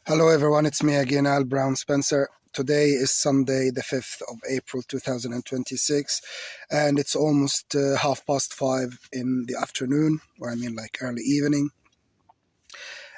Hello everyone, it's me again, Al Brown Spencer. Today is Sunday, the 5th of April 2026, and it's almost 5:30 in the afternoon, or I mean like early evening.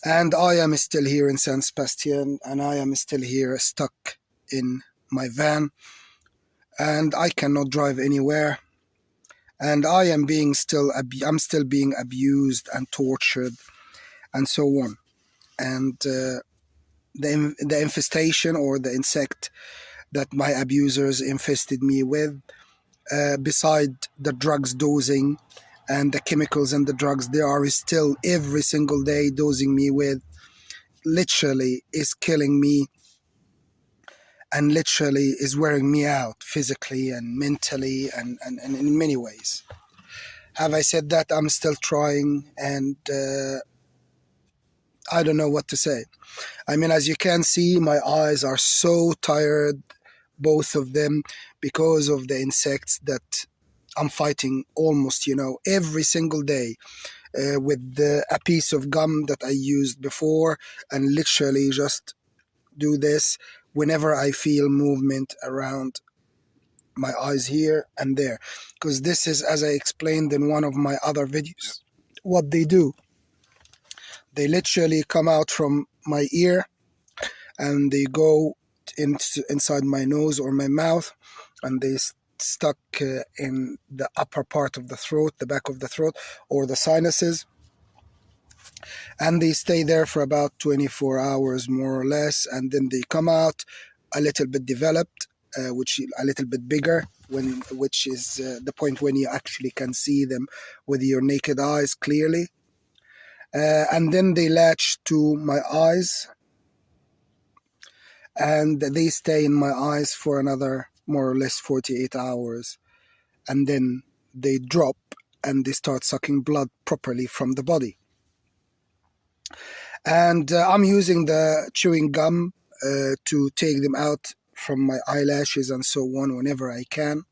And I am still here in San Sebastian, and I am still here stuck in my van, and I cannot drive anywhere. And I'm still being abused and tortured and so on. And the infestation or the insect that my abusers infested me with, beside the drugs dosing and the chemicals and the drugs they are still every single day dosing me with, literally is killing me and literally is wearing me out physically and mentally and in many ways. Have I said that? I'm still trying, and I don't know what to say. I mean, as you can see, my eyes are so tired, both of them, because of the insects that I'm fighting almost, every single day, with a piece of gum that I used before, and literally just do this whenever I feel movement around my eyes here and there. Because this is, as I explained in one of my other videos, what they do. They literally come out from my ear and they go inside my nose or my mouth, and they stuck in the upper part of the throat, the back of the throat, or the sinuses, and they stay there for about 24 hours more or less, and then they come out a little bit developed, which a little bit bigger, which is the point when you actually can see them with your naked eyes clearly, and then they latch to my eyes, and they stay in my eyes for another more or less 48 hours, and then they drop and they start sucking blood properly from the body. And I'm using the chewing gum to take them out from my eyelashes and so on whenever I can.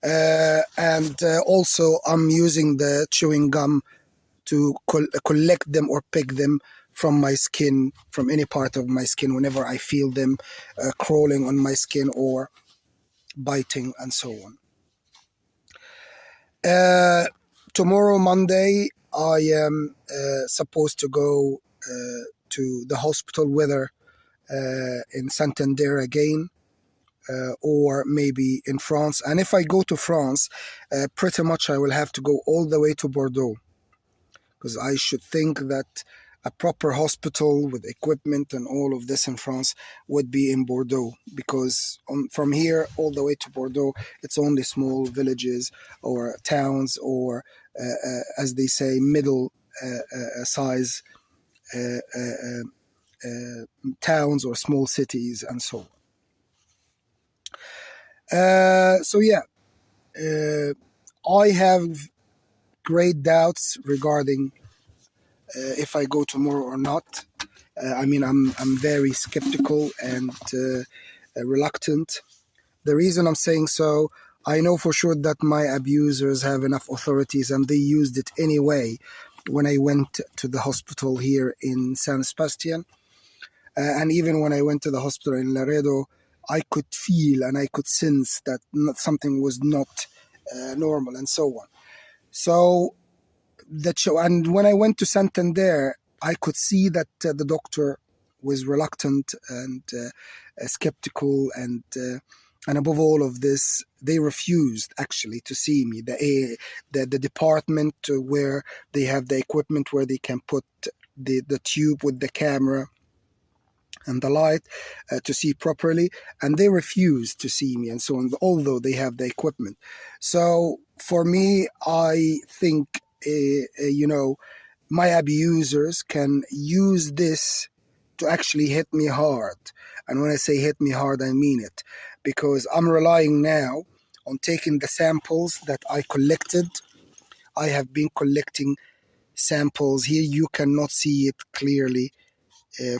And also I'm using the chewing gum to collect them or pick them from my skin, from any part of my skin, whenever I feel them crawling on my skin or biting and so on. Tomorrow, Monday, I am supposed to go to the hospital, whether in Santander again, or maybe in France. And if I go to France, pretty much I will have to go all the way to Bordeaux, because I should think that a proper hospital with equipment and all of this in France would be in Bordeaux, because from here all the way to Bordeaux, it's only small villages or towns, or as they say, middle size towns or small cities and so on. So yeah, I have great doubts regarding if I go tomorrow or not. I mean, I'm very skeptical and reluctant. The reason I'm saying so, I know for sure that my abusers have enough authorities, and they used it anyway when I went to the hospital here in San Sebastian. And even when I went to the hospital in Laredo, I could feel and I could sense that something was not normal and so on. So and when I went to Santander, I could see that the doctor was reluctant and skeptical, and above all of this, they refused actually to see me. The department where they have the equipment where they can put the tube with the camera and the light to see properly, and they refused to see me and so on, although they have the equipment. So for me, I think my abusers can use this to actually hit me hard. And when I say hit me hard, I mean it, because I'm relying now on taking the samples that I collected. I have been collecting samples. Here you cannot see it clearly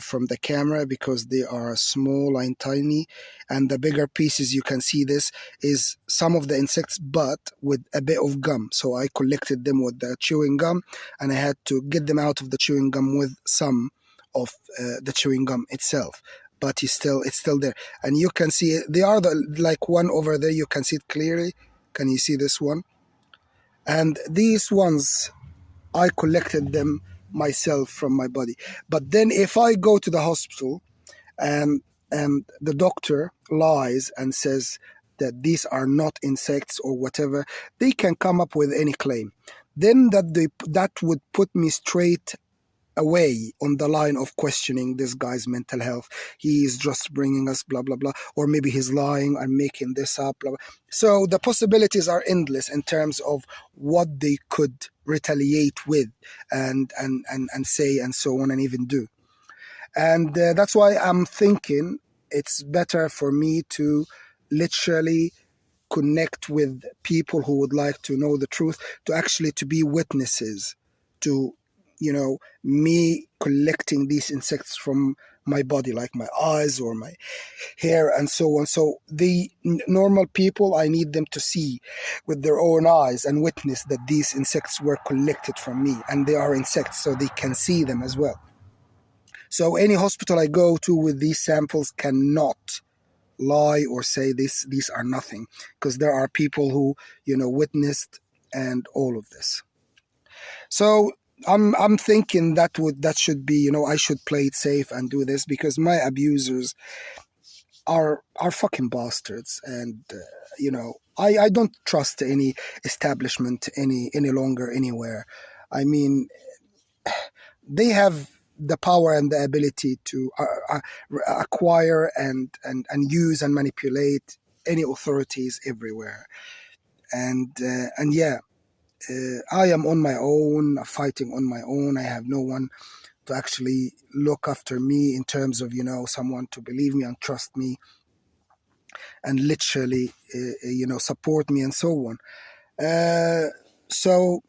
from the camera because they are small and tiny, and the bigger pieces you can see this is some of the insects but with a bit of gum. So I collected them with the chewing gum, and I had to get them out of the chewing gum with some of the chewing gum itself, but it's still there. And you can see it. They are like one over there. You can see it clearly. Can you see this one? And these ones, I collected them myself from my body. But then if I go to the hospital and the doctor lies and says that these are not insects or whatever, they can come up with any claim. Then that would put me straight away on the line of questioning this guy's mental health. He is just bringing us blah blah blah, or maybe he's lying and making this up, blah, blah. So the possibilities are endless in terms of what they could retaliate with and say and so on, and even do. And that's why I'm thinking it's better for me to literally connect with people who would like to know the truth, to actually to be witnesses to, me collecting these insects from my body, like my eyes or my hair and so on. So the normal people, I need them to see with their own eyes and witness that these insects were collected from me, and they are insects, so they can see them as well. So any hospital I go to with these samples cannot lie or say these are nothing, because there are people who witnessed and all of this. So I'm thinking that should be, I should play it safe and do this, because my abusers are fucking bastards, and I don't trust any establishment any longer anywhere. I mean, they have the power and the ability to acquire and use and manipulate any authorities everywhere. And yeah, I am on my own, fighting on my own. I have no one to actually look after me in terms of, someone to believe me and trust me and literally, support me and so on. So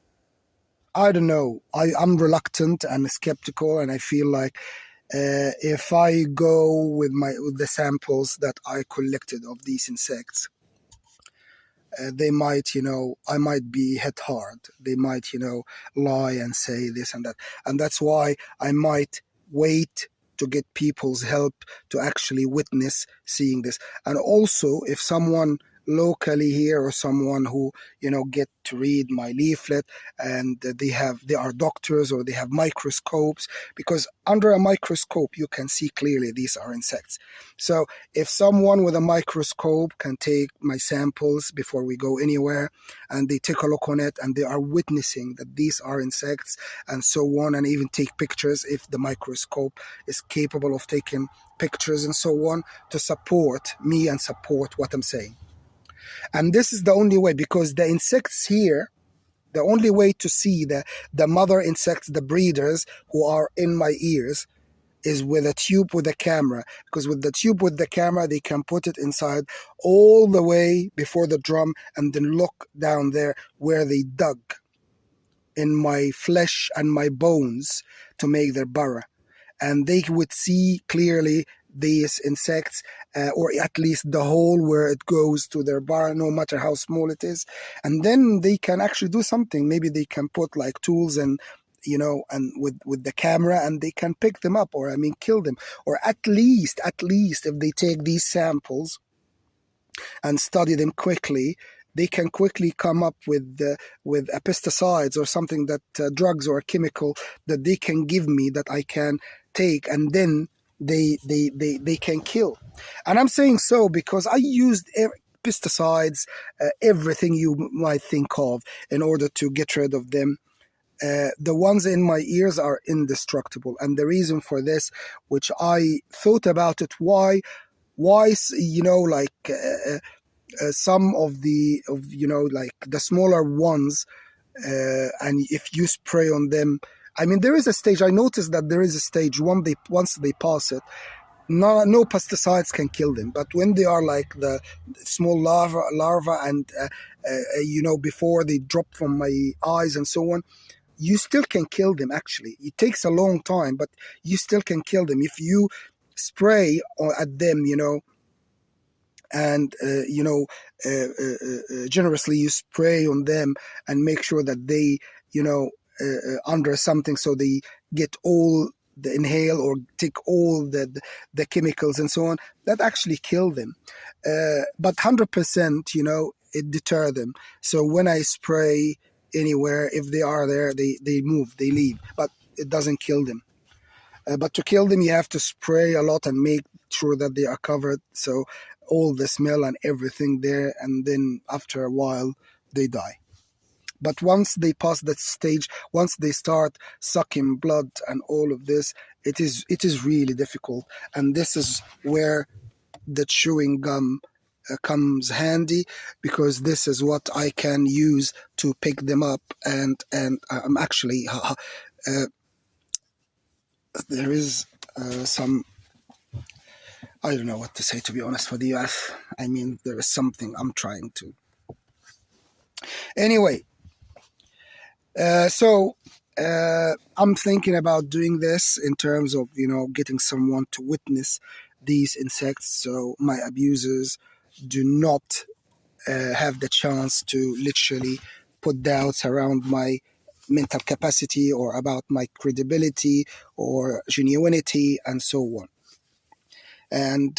I don't know. I'm reluctant and skeptical, and I feel like if I go with the samples that I collected of these insects, they might, I might be hit hard. They might, lie and say this and that. And that's why I might wait to get people's help to actually witness seeing this. And also, if someone locally here or someone who get to read my leaflet, and they are doctors or they have microscopes, because under a microscope you can see clearly these are insects. So if someone with a microscope can take my samples before we go anywhere, and they take a look on it and they are witnessing that these are insects and so on, and even take pictures if the microscope is capable of taking pictures and so on, to support me and support what I'm saying. And this is the only way, because the insects here, the only way to see the mother insects, the breeders who are in my ears, is with a tube with a camera. Because with the tube with the camera, they can put it inside all the way before the drum, and then look down there where they dug in my flesh and my bones to make their burrow. And they would see clearly these insects, or at least the hole where it goes to their burrow, no matter how small it is. And then they can actually do something. Maybe they can put like tools and and with the camera, and they can pick them up, or kill them. Or at least if they take these samples and study them quickly, they can quickly come up with a pesticides or something, that drugs or a chemical that they can give me that I can take, and then they can kill. And I'm saying so because I used pesticides, everything you might think of, in order to get rid of them. The ones in my ears are indestructible, and the reason for this, which I thought about it, why some of like the smaller ones, and if you spray on them, there is a stage. I noticed that there is a stage once they pass it, no pesticides can kill them. But when they are like the small larva and before they drop from my eyes and so on, you still can kill them. Actually, it takes a long time, but you still can kill them if you spray at them, and generously you spray on them, and make sure that they under something, so they get all the inhale or take all the chemicals and so on, that actually kill them. But 100%, it deter them. So when I spray anywhere, if they are there, they move, they leave, but it doesn't kill them. But to kill them, you have to spray a lot and make sure that they are covered. So all the smell and everything there, and then after a while, they die. But once they pass that stage, once they start sucking blood and all of this, it is really difficult. And this is where the chewing gum comes handy, because this is what I can use to pick them up. And I'm actually there is some, I don't know what to say, to be honest with you. I mean, there is something I'm trying to. Anyway, so I'm thinking about doing this in terms of, getting someone to witness these insects, so my abusers do not have the chance to literally put doubts around my mental capacity or about my credibility or genuinity and so on. And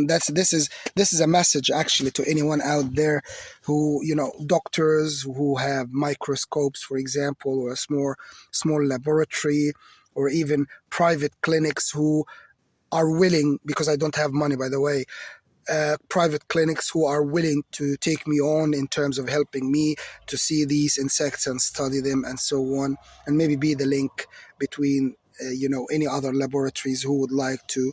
this is a message actually to anyone out there who, doctors who have microscopes, for example, or a small laboratory, or even private clinics who are willing, because I don't have money, by the way, private clinics who are willing to take me on in terms of helping me to see these insects and study them and so on, and maybe be the link between any other laboratories who would like to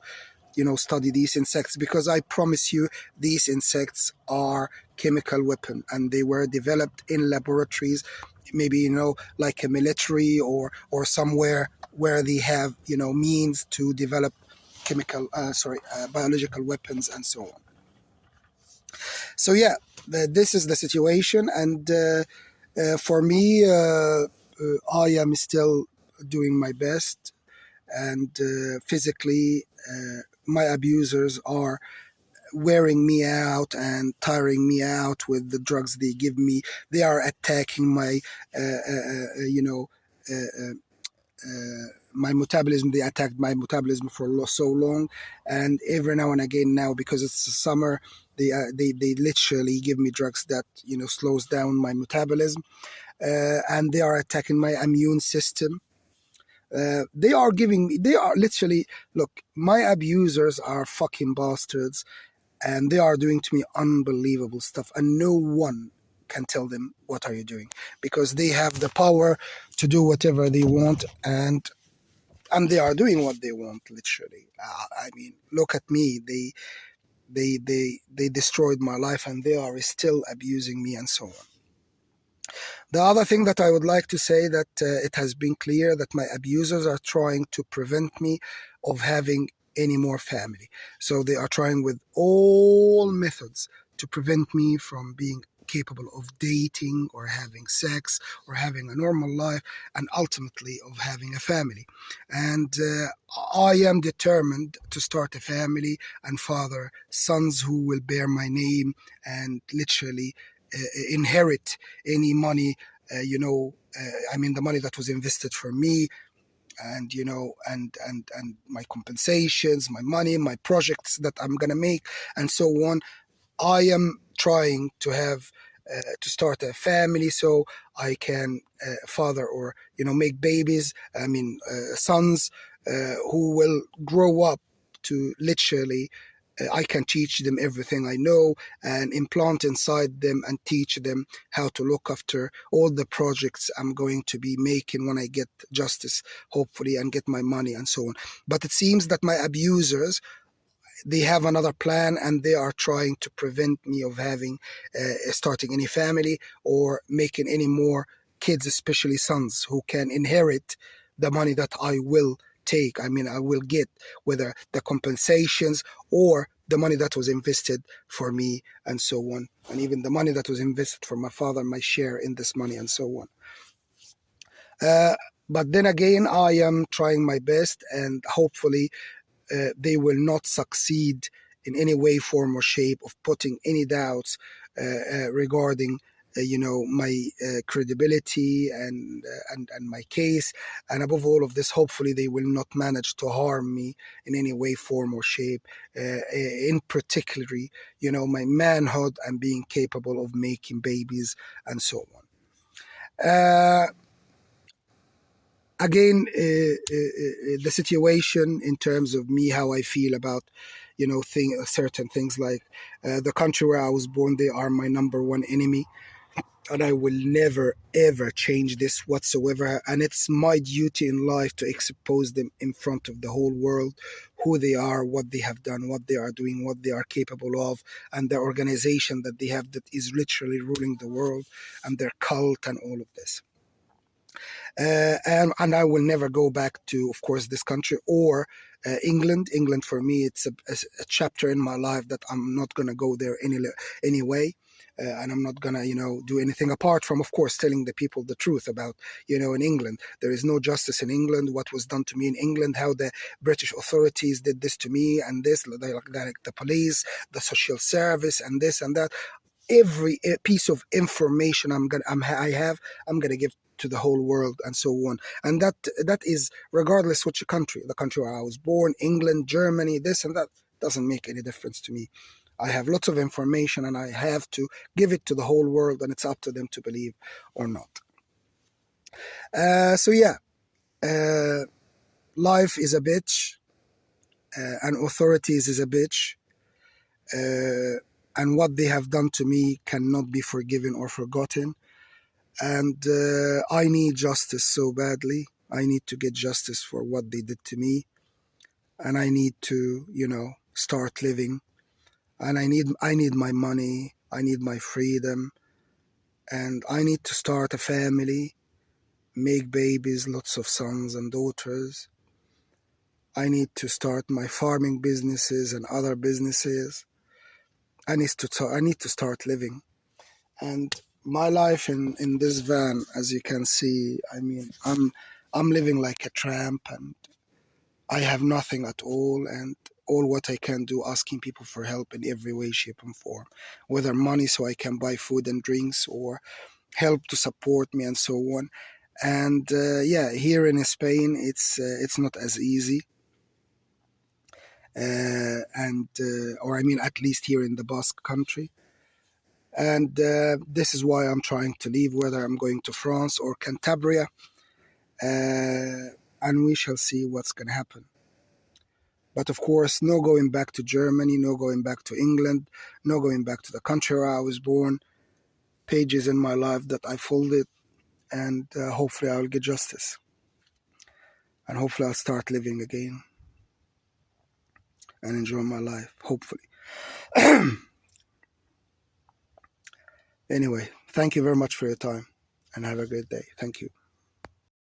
study these insects, because I promise you, these insects are chemical weapon, and they were developed in laboratories, maybe like a military or somewhere where they have means to develop biological weapons and so on. So yeah, this is the situation, and for me, I am still doing my best, and physically, my abusers are wearing me out and tiring me out with the drugs they give me. They are attacking my, my metabolism. They attacked my metabolism for so long, and every now and again now, because it's summer, they literally give me drugs that slows down my metabolism, and they are attacking my immune system. They are literally, look, my abusers are fucking bastards, and they are doing to me unbelievable stuff, and no one can tell them what are you doing, because they have the power to do whatever they want, and they are doing what they want, literally. I mean, look at me. They destroyed my life, and they are still abusing me and so on. The other thing that I would like to say, that it has been clear that my abusers are trying to prevent me of having any more family. So they are trying with all methods to prevent me from being capable of dating or having sex or having a normal life, and ultimately of having a family. And I am determined to start a family and father sons who will bear my name and literally inherit any money, I mean, the money that was invested for me, and and my compensations, my money, my projects that I'm gonna make, and so on. I am trying to have to start a family, so I can father or make babies. I mean, sons who will grow up to literally. I can teach them everything I know and implant inside them and teach them how to look after all the projects I'm going to be making when I get justice, hopefully, and get my money and so on. But it seems that my abusers, they have another plan, and they are trying to prevent me of having starting any family or making any more kids, especially sons who can inherit the money that I will take. I mean, I will get, whether the compensations or the money that was invested for me and so on, and even the money that was invested for my father, my share in this money and so on. But then again, I am trying my best, and hopefully they will not succeed in any way, form, or shape of putting any doubts regarding my credibility and my case. And above all of this, hopefully they will not manage to harm me in any way, form, or shape. In particularly, my manhood and being capable of making babies and so on. Again, the situation in terms of me, how I feel about, certain things like the country where I was born, they are my number one enemy. And I will never ever change this whatsoever. And it's my duty in life to expose them in front of the whole world, who they are, what they have done, what they are doing, what they are capable of, and the organization that they have that is literally ruling the world, and their cult and all of this. And I will never go back to, of course, this country or England. England for me, it's a chapter in my life that I'm not gonna go there anyway. And I'm not gonna, do anything apart from, of course, telling the people the truth about, in England. There is no justice in England. What was done to me in England, how the British authorities did this to me, and this, like the police, the social service, and this and that. Every piece of information I have, I'm gonna give to the whole world and so on. And that is regardless which country, the country where I was born, England, Germany, this and that, doesn't make any difference to me. I have lots of information and I have to give it to the whole world, and it's up to them to believe or not. So yeah, life is a bitch, and authorities is a bitch, and what they have done to me cannot be forgiven or forgotten. And I need justice so badly. I need to get justice for what they did to me, and I need to, start living. And I need my money. I need my freedom, and I need to start a family, make babies, lots of sons and daughters. I need to start my farming businesses and other businesses. I need to start living. And my life in this van, as you can see, I mean, I'm living like a tramp, and I have nothing at all, and all what I can do, asking people for help in every way, shape, and form, whether money so I can buy food and drinks, or help to support me, and so on. And yeah, here in Spain, it's not as easy. And or I mean, at least here in the Basque country. And this is why I'm trying to leave, whether I'm going to France or Cantabria, and we shall see what's going to happen. But of course, no going back to Germany, no going back to England, no going back to the country where I was born. Pages in my life that I folded, and hopefully I'll get justice, and hopefully I'll start living again and enjoy my life, hopefully. Anyway, thank you very much for your time, and have a great day. Thank you.